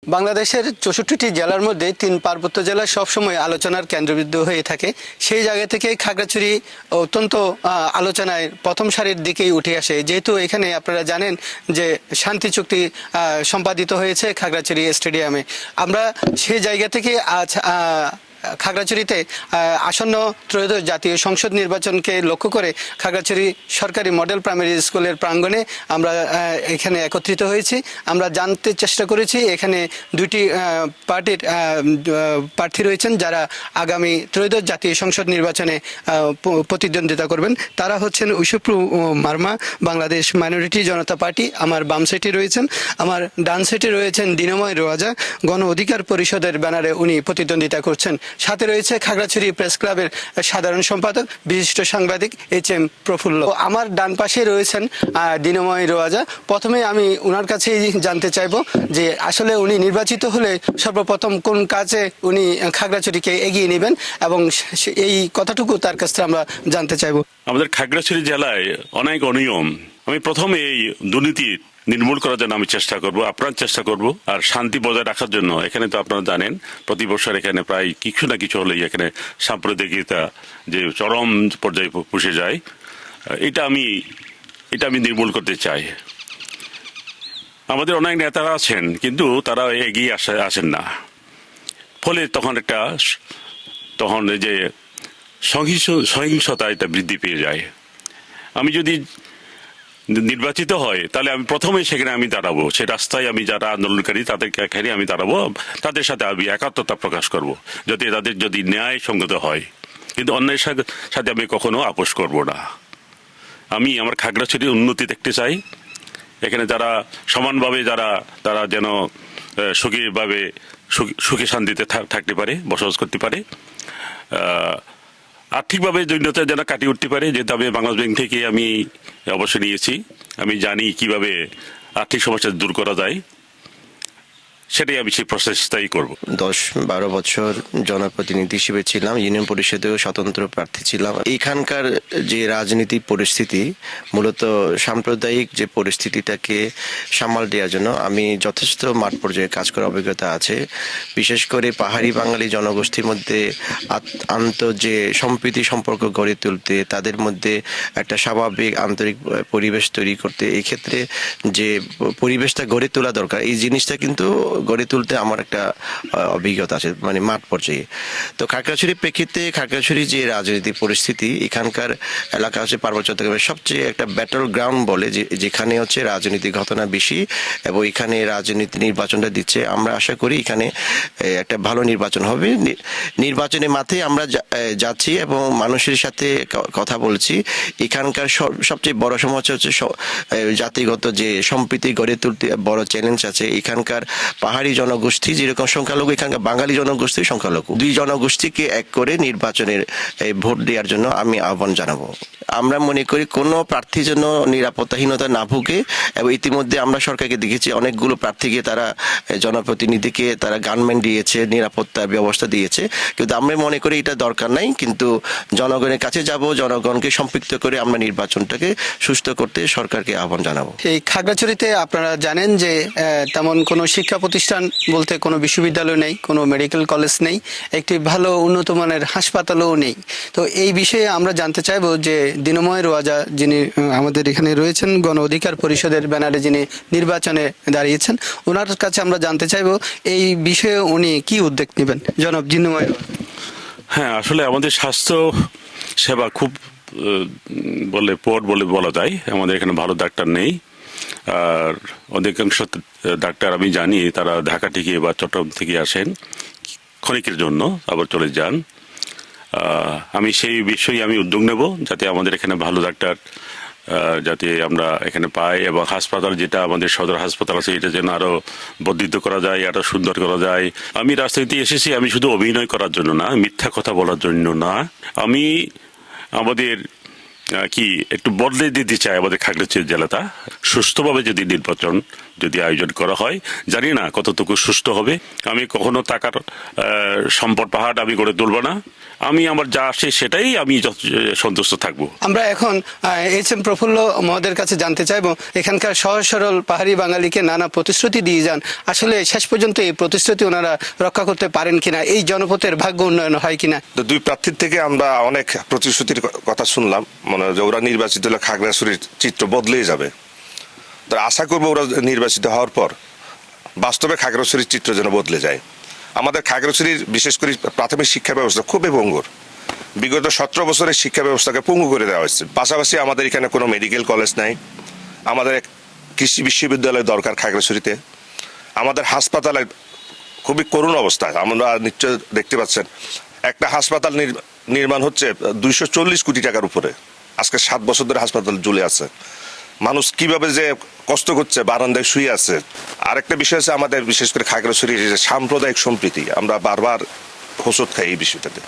বাংলাদেশের ৬৪টি জেলার মধ্যে ৩ পার্বত্য জেলা সবসময় আলোচনার কেন্দ্রবিন্দু হয়ে থাকে। সেই জায়গা থেকে খাগড়াছড়ি অত্যন্ত আলোচনায় প্রথম সারির দিকেই উঠে আসে, যেহেতু এখানে আপনারা জানেন যে শান্তি চুক্তি সম্পাদিত হয়েছে খাগড়াছড়ি স্টেডিয়ামে। আমরা সেই জায়গা থেকে আজ খাগড়াছড়িতে আসন্ন ত্রয়োদশ জাতীয় সংসদ নির্বাচনকে লক্ষ্য করে খাগড়াছড়ি সরকারি মডেল প্রাইমারি স্কুলের প্রাঙ্গণে আমরা এখানে একত্রিত হয়েছি। আমরা জানতে চেষ্টা করেছি এখানে দুইটি পার্টির প্রার্থী রয়েছেন যারা আগামী ত্রয়োদশ জাতীয় সংসদ নির্বাচনে প্রতিদ্বন্দ্বিতা করবেন। তারা হচ্ছেন ইউসুফু মারমা, বাংলাদেশ মাইনরিটি জনতা পার্টি। আমার বাম সাইডে রয়েছেন, আমার ডান সাইডে রয়েছেন দিনময় রোয়াজা, গণ অধিকার পরিষদের ব্যানারে উনি প্রতিদ্বন্দ্বিতা করছেন। সাথে রয়েছে খাগড়াছড়ি প্রেস ক্লাবের সাধারণ সম্পাদক বিশিষ্ট সাংবাদিক HM প্রফুল্ল। আমার ডান পাশে রয়েছেন দিনময় রোয়াজা। প্রথমে আমি ওনার কাছেই জানতে চাইব যে আসলে উনি নির্বাচিত হলে সর্বপ্রথম কোন কাজে উনি খাগড়াছড়িকে এগিয়ে নেবেন, এবং এই কথাটুকু তার কাছ থেকে আমরা জানতে চাইব। আমাদের খাগড়াছড়ি জেলায় অনেক অনিয়ম। আমি প্রথমে এই দুর্নীতি নির্মূল করার জন্য আমি চেষ্টা করব, আপনার চেষ্টা করব, আর শান্তি বজায় রাখার জন্য। এখানে তো আপনারা জানেন প্রতি বছর এখানে প্রায় কিছু না কিছু হলেই এখানে সাম্প্রদায়িকতা যে চরম পর্যায়ে পুষে যায়, এটা আমি নির্মূল করতে চাই। আমাদের অনেক নেতারা আছেন কিন্তু তারা এগিয়ে আসেন না, ফলে তখন এই যে সহিংসতা এটা বৃদ্ধি পেয়ে যায়। আমি যদি নির্বাচিত হয় তাহলে আমি প্রথমে সেখানে আমি দাঁড়াবো, সে রাস্তায় আমি যারা আন্দোলনকারী তাদেরকে এখানে আমি দাঁড়াবো, তাদের সাথে আমি একাত্মতা প্রকাশ করব, যাতে তাদের যদি ন্যায় সঙ্গত হয়। কিন্তু অন্যের সাথে আমি কখনো আপোষ করব না। আমি আমার খাগড়াছড়ির উন্নতি দেখতে চাই। এখানে যারা সমানভাবে তারা যেন সুখে শান্তিতে থাকতে পারে, বসবাস করতে পারে, আর্থিকভাবে দৈন্যতা যেন কাটিয়ে উঠতে পারে। যেহেতু আমি বাংলাদেশ ব্যাংক থেকে আমি অবশ্যই নিয়েছি, আমি জানি কিভাবে আর্থিক সমস্যা দূর করা যায়, সেটাই আমি সেই প্রসেসটাই করব। 10-12 বছর জনপ্রতিনিধি হিসেবে ছিলাম, ইউনিয়ন পরিষদেও স্বতন্ত্র প্রার্থী ছিলাম। এখানকার যে রাজনীতি পরিস্থিতি, মূলত সাম্প্রদায়িক যে পরিস্থিতিটাকে সামাল দেওয়ার জন্য আমি যথেষ্ট মাঠ পর্যায়ে কাজ করার অভিজ্ঞতা আছে। বিশেষ করে পাহাড়ি বাঙালি জনগোষ্ঠীর মধ্যে যে সম্প্রীতি সম্পর্ক গড়ে তুলতে, তাদের মধ্যে একটা স্বাভাবিক আন্তরিক পরিবেশ তৈরি করতে, এই ক্ষেত্রে যে পরিবেশটা গড়ে তোলা দরকার, এই জিনিসটা কিন্তু গড়ে তুলতে আমার একটা অভিজ্ঞতা আছে, মানে মাঠ পর্যায়ে। তো খাগড়াছড়ির প্রেক্ষিতে খাগড়াছড়ির যে রাজনৈতিক পরিস্থিতি, এখানকার এলাকা হচ্ছে পার্বত্য চট্টগ্রামের সবচেয়ে একটা ব্যাটল গ্রাউন্ড বলে, যেখানে হচ্ছে রাজনৈতিক ঘটনা বেশি এবং এখানে রাজনীতি নির্বাচনটা দিচ্ছে। আমরা আশা করি এখানে একটা ভালো নির্বাচন হবে। নির্বাচনের মাঠে আমরা যাচ্ছি এবং মানুষের সাথে কথা বলছি। এখানকার সবচেয়ে বড় সমস্যা হচ্ছে জাতিগত যে সম্প্রীতি গড়ে তুলতে বড় চ্যালেঞ্জ আছে। এখানকার পাহাড়ি জনগোষ্ঠী যেরকম সংখ্যালঘু, এখানকার বাঙালি জনগোষ্ঠী সংখ্যালঘু, দুই জনগোষ্ঠীকে এক করে নির্বাচনের ভোট দেওয়ার জন্য আমি আহ্বান জানাবো। আমরা মনে করি কোনো প্রার্থীর জন্য নিরাপত্তাহীনতা না ভুগে, এবং ইতিমধ্যে আমরা সরকারকে দেখেছি অনেকগুলো প্রার্থীকে তারা জনপ্রতিনিধিকে তারা গানম্যান দিয়েছে, নিরাপত্তার ব্যবস্থা দিয়েছে, কিন্তু আমরা মনে করি এটা দরকার নাই। কিন্তু জনগণের কাছে যাব, জনগণকে সম্পৃক্ত করে আমরা নির্বাচনটাকে সুষ্ঠু করতে সরকারকে আহ্বান জানাবো। এই খাগড়াছড়িতে আপনারা জানেন যে তেমন কোনো শিক্ষা প্রতিষ্ঠান বলতে কোনো বিশ্ববিদ্যালয় নেই, কোনো মেডিকেল কলেজ নেই, একটি ভালো উন্নত মানের হাসপাতালও নেই। তো এই বিষয়ে আমরা জানতে চাইবো যে দিনময় রোয়াজা, যিনি আমাদের এখানে রয়েছেন, গণ অধিকার পরিষদের ব্যানারে যিনি নির্বাচনে দাঁড়িয়েছেন, ওনার কাছে আমরা জানতে চাইবো এই বিষয়ে উনি কি উদ্যোগ নেবেন। জনাব দিনময়। হ্যাঁ, আসলে আমাদের স্বাস্থ্য সেবা খুব বলে বলা যায়। আমাদের এখানে ভালো ডাক্তার নেই, আর অধিকাংশ ডাক্তার আমি জানি তারা ঢাকা থেকে বা চট্টগ্রাম থেকে আসেন ক্ষণিকের জন্য, আবার চলে যান। আমি সেই বিষয়ে আমি উদ্যোগ নেব যাতে আমাদের এখানে ভালো ডাক্তার যাতে আমরা এখানে পাই, এবং হাসপাতাল যেটা আমাদের সদর হাসপাতাল আছে এটা যেন আরো বর্ধিত করা যায়, আরো সুন্দর করা যায়। আমি রাজনীতি এসেছি আমি শুধু অভিনয় করার জন্য না, মিথ্যা কথা বলার জন্য না। আমি আমাদের একটু বদলে দিতে চাই আমাদের খাগড়াছড়ি জেলাটা। সুস্থভাবে যদি নির্বাচন যদি আয়োজন করা হয়, জানি না কতটুকু সুষ্ঠু হবে। আমি কখনো টাকার সম্পদ পাহাড় আমি গড়ে তুলব না। আমি আমার যা আসে সেটাই আমি সন্তুষ্ট থাকবো। আমরা এখন এইচ.এম. প্রফুল্ল মহোদয়ের কাছে জানতে চাইবো, এখানকার সহজ সরল পাহাড়ি বাঙালিকে নানা প্রতিশ্রুতি দিয়ে যান, আসলে শেষ পর্যন্ত এই প্রতিশ্রুতি ওনারা রক্ষা করতে পারেন কিনা, এই জনপথের ভাগ্য উন্নয়ন হয় কিনা। তো দুই প্রার্থীর থেকে আমরা অনেক প্রতিশ্রুতির কথা শুনলাম, মনে হয় যে ওরা নির্বাচিত হলে খাগড়াছড়ির চিত্র বদলেই যাবে। তো আশা করবো ওরা নির্বাচিত হওয়ার পর বাস্তবে খাগড়াছড়ির চিত্র যেন বদলে যায়। আমাদের খাগড়াছড়ির বিশেষ করে প্রাথমিক শিক্ষা ব্যবস্থা খুবই ভঙ্গুর। বিগত 17 বছরের শিক্ষা ব্যবস্থাকে পঙ্গু করে দেওয়া হয়েছে। পাশাপাশি আমাদের এখানে কোনো মেডিকেল কলেজ নাই, আমাদের এক কৃষি বিশ্ববিদ্যালয় দরকার খাগড়াছড়িতে, আমাদের হাসপাতালে খুবই করুণ অবস্থা। আমরা নিশ্চয় দেখতে পাচ্ছেন একটা হাসপাতাল নির্মাণ হচ্ছে 240 কোটি টাকার উপরে। আজকে 7 বছর ধরে হাসপাতাল ঝুলে আছে, মানুষ কিভাবে যে কষ্ট করছে, বারান্দায় শুয়ে আছে। আরেকটা বিষয় আছে আমাদের বিশেষ করে খাগড়াছড়ির যে সাম্প্রদায়িক সম্প্রীতি, আমরা বারবার হোঁচট খাই এই বিষয়টাতে।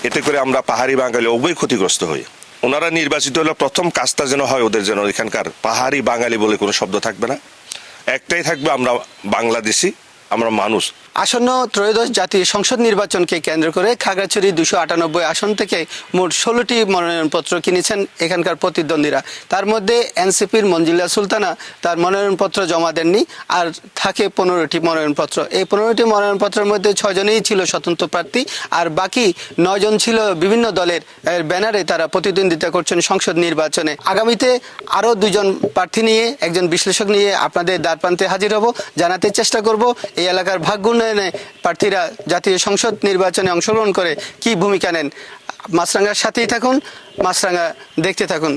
এতে করে আমরা পাহাড়ি বাঙালি উভয় ক্ষতিগ্রস্ত হই। ওনারা নির্বাচিত হলে প্রথম কাজটা যেন হয় ওদের যেন এখানকার পাহাড়ি বাঙালি বলে কোনো শব্দ থাকবে না, একটাই থাকবে আমরা বাংলাদেশি, আমরা মানুষ। আসন্ন ত্রয়োদশ জাতীয় সংসদ নির্বাচনকে কেন্দ্র করে খাগড়াছড়ি 298 আসন থেকে মোট 16টি মনোনয়নপত্র কিনেছেন এখানকার প্রতিদ্বন্দ্বীরা। তার মধ্যে এনসিপির মঞ্জিলা সুলতানা তার মনোনয়নপত্র জমা দেননি, আর থাকে 15টি মনোনয়নপত্র। এই 15টি মনোনয়নপত্রের মধ্যে 6 জনেই ছিল স্বতন্ত্র প্রার্থী, আর বাকি 9 জন ছিল বিভিন্ন দলের ব্যানারে তারা প্রতিদ্বন্দ্বিতা করছেন সংসদ নির্বাচনে। আগামীতে আরও 2 জন প্রার্থী নিয়ে, একজন বিশ্লেষক নিয়ে আপনাদের দ্বারপ্রান্তে হাজির হব, জানাতে চেষ্টা করব এই এলাকার ভাগ্য উন্নয়নে প্রার্থীরা জাতীয় সংসদ নির্বাচনে অংশগ্রহণ করে কি ভূমিকা নেন। মাছরাঙ্গার সাথেই থাকুন, মাছরাঙ্গা দেখতে থাকুন।